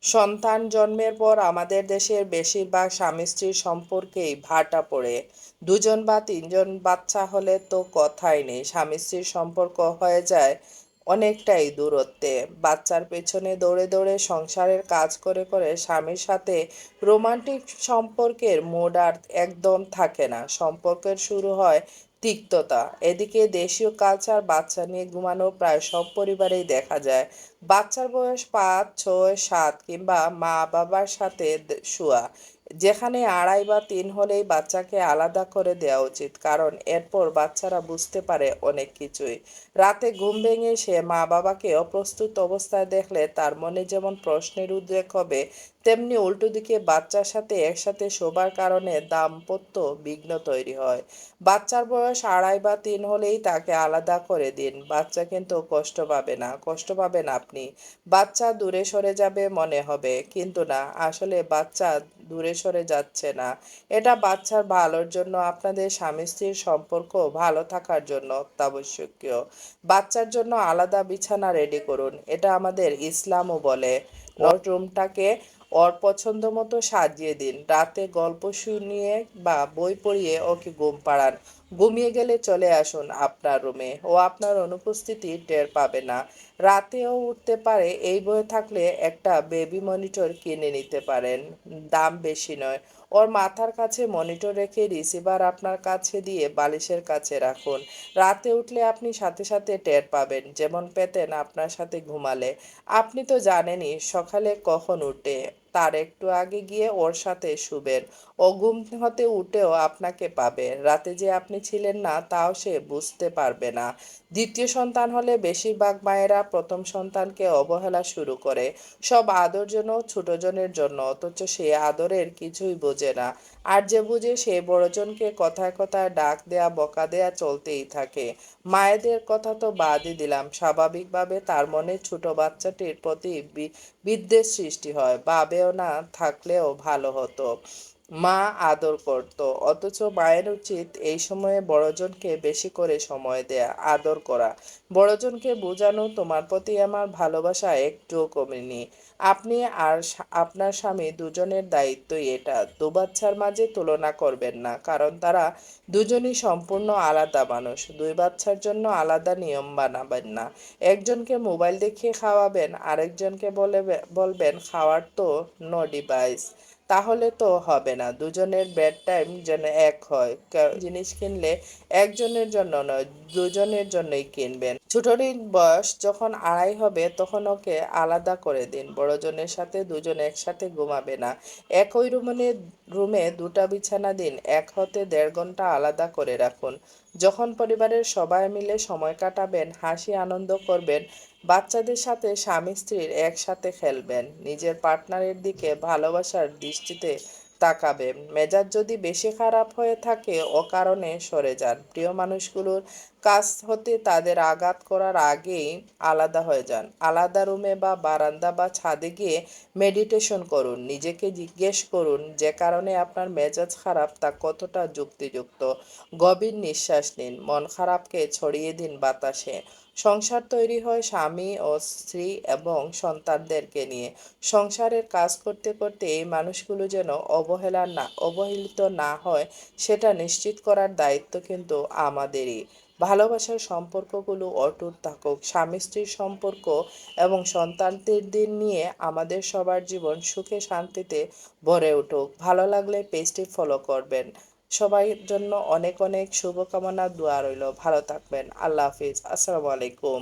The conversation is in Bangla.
সন্তান জন্মের পর আমাদের দেশের বেশিরভাগ স্বামী-স্ত্রীর সম্পর্কেই ভাটা পড়ে। ২ জন বা ৩ জন বাচ্চা হলে তো কথাই নেই, স্বামী-স্ত্রীর সম্পর্ক হয়ে যায় অনেকটাই দূরত্বে। বাচ্চার পেছনে দৌড়ে দৌড়ে সংসারের কাজ করে করে স্বামীর সাথে রোমান্টিক সম্পর্কের মুড আর একদম থাকে না। সম্পর্কের শুরু হয় তিক্ততা। এদিকে দেশীয় কালচার বাচ্চা নিয়ে ঘুমানো প্রায় সব পরিবারেই দেখা যায়। বাচ্চার বয়স ৫, ৬, ৭ কিংবা মা-বাবার সাথে শোয়া। যেখানে ২.৫ বা ৩ হলেই বাচ্চাকে আলাদা করে দেওয়া উচিত। কারণ এরপর বাচ্চারা বুঝতে পারে অনেক কিছুই। রাতে ঘুম ভেঙে সে মা-বাবাকে অপ্রস্তুত অবস্থায় দেখলে তার মনে যেমন প্রশ্নের উদ্রেক হবে, তেমনি উল্টো দিকে বাচ্চার সাথে একসাথে শোবার কারণে দাম্পত্য বিঘ্ন তৈরি হয়। বাচ্চার বয়স ২.৫ বা ৩ হলেই তাকে আলাদা করে দিন। বাচ্চা কিন্তু কষ্ট পাবে না, কষ্ট পাবেন আপনি। বাচ্চা দূরে সরে যাবে মনে হবে, কিন্তু না, আসলে বাচ্চা দূরে সরে যাচ্ছে না। এটা বাচ্চার ভালোর জন্য, আপনাদের স্বামী-স্ত্রীর সম্পর্ক ভালো থাকার জন্য অত্যাবশ্যকীয়। বাচ্চার জন্য আলাদা বিছানা রেডি করুন, এটা আমাদের ইসলামও বলে। রুমটাকে ওর পছন্দ মতো সাজিয়ে দিন। রাতে গল্প শুনিয়ে বা বই পড়িয়ে ওকে ঘুম পাড়ান। ঘুমিয়ে গেলে চলে আসুন আপনার রুমে, ও আপনার অনুপস্থিতি টের পাবে না। রাতেও উঠতে পারে এই বই থাকলে একটা বেবি মনিটর কিনে নিতে পারেন। দাম বেশি নয়। ওর মাথার কাছে মনিটর রেখে রিসিভার আপনার কাছে দিয়ে বালিশের কাছে রাখুন। রাতে উঠলে আপনি সাথে সাথে টের পাবেন, যেমন পেতেন আপনার সাথে ঘুমালে। আপনি তো জানেনই সকালে কখন উঠে, তার একটু আগে গিয়ে ওর সাথে শুবেন। ও ঘুম হতে উঠেও আপনাকে পাবে। রাতে যে আপনি ছিলেন না তাও সে বুঝতে পারবে না। দ্বিতীয় সন্তান হলে বেশিরভাগ মায়েরা প্রথম সন্তানকে অবহেলা শুরু করে। সব আদর জন্য ছোটজনের জন্য, অথচ সে আদরের কিছুই বোঝে না। আর যে বুঝে সে বড়জনকে কথায় কথায় ডাক দেয়া বকা দেয়া চলতেই থাকে। মায়েদের কথা তো বাদই দিলাম, স্বাভাবিকভাবে তার মনে ছোট বাচ্চাটির প্রতি বিদ্বেষ সৃষ্টি হয়। ভাবেও না থাকলেও ভালো হতো, মা আদর করত। অথচ মায়ের উচিত এই সময়ে বড়জনকে বেশি করে সময় দেয়া, আদর করা। বড়জনকে বোঝানো, তোমার প্রতি আমার ভালোবাসা একটুও কমেনি। আপনি আর আপনার স্বামী দুজনের দায়িত্বই এটা। বাচ্চার মাঝে তুলনা করবেন না, কারণ তারা দুজনই সম্পূর্ণ আলাদা মানুষ। 2 বাচ্চার জন্য আলাদা নিয়ম বানাবেন না। একজনকে মোবাইল দেখিয়ে খাওয়াবেন, আরেকজনকে বলবেন খাওয়ার তো নো ডিভাইস। তাহলে তো হবে না। দুজনের বেড টাইম যেন এক হয়। জিনিস কিনলে একজনের জন্য নয়, দুজনের জন্যই কিনবেন। ছোটটির বয়স যখন 2.5 হবে তখন ওকে আলাদা করে দিন। বড়জনের সাথে দুজন একসাথে ঘুমাবে না। একই রুমে 2টা বিছানা দিন। 1 হতে 1.5 ঘন্টা আলাদা করে রাখুন। যখন পরিবারের সবাই মিলে সময় কাটাবেন, হাসি আনন্দ করবেন, বাচ্চাদের সাথে স্বামী স্ত্রীর একসাথে খেলবেন, নিজের পার্টনারের দিকে ভালোবাসার দৃষ্টিতে তাকাবেন। মেজাজ যদি বেশি খারাপ হয়ে থাকে অকারণে সরে যান। প্রিয় মানুষগুলোর কাছ হতে তাদের আঘাত করার আগেই আলাদা হয়ে যান। আলাদা রুমে বা বারান্দা বা ছাদে গিয়ে মেডিটেশন করুন। নিজেকে জিজ্ঞেস করুন যে কারণে আপনার মেজাজ খারাপ তা কতটা যুক্তিযুক্ত। গভীর নিঃশ্বাস নিন, মন খারাপকে ছড়িয়ে দিন বাতাসে। সংসার তৈরি হয় স্বামী ও স্ত্রী এবং সন্তানদেরকে নিয়ে। সংসারের কাজ করতে করতে এই মানুষগুলো যেন অবহেলিত না হয়, সেটা নিশ্চিত করার দায়িত্ব কিন্তু আমাদেরই। ভালোবাসার সম্পর্কগুলো অটুট থাকুক, স্বামী স্ত্রীর সম্পর্ক এবং সন্তানদের নিয়ে আমাদের সবার জীবন সুখে শান্তিতে ভরে উঠুক। ভালো লাগলে পেজটি ফলো করবেন। সবার জন্য অনেক অনেক শুভকামনা, দোয়া রইল। ভালো থাকবেন। আল্লাহ হাফিজ। আসসালামু আলাইকুম।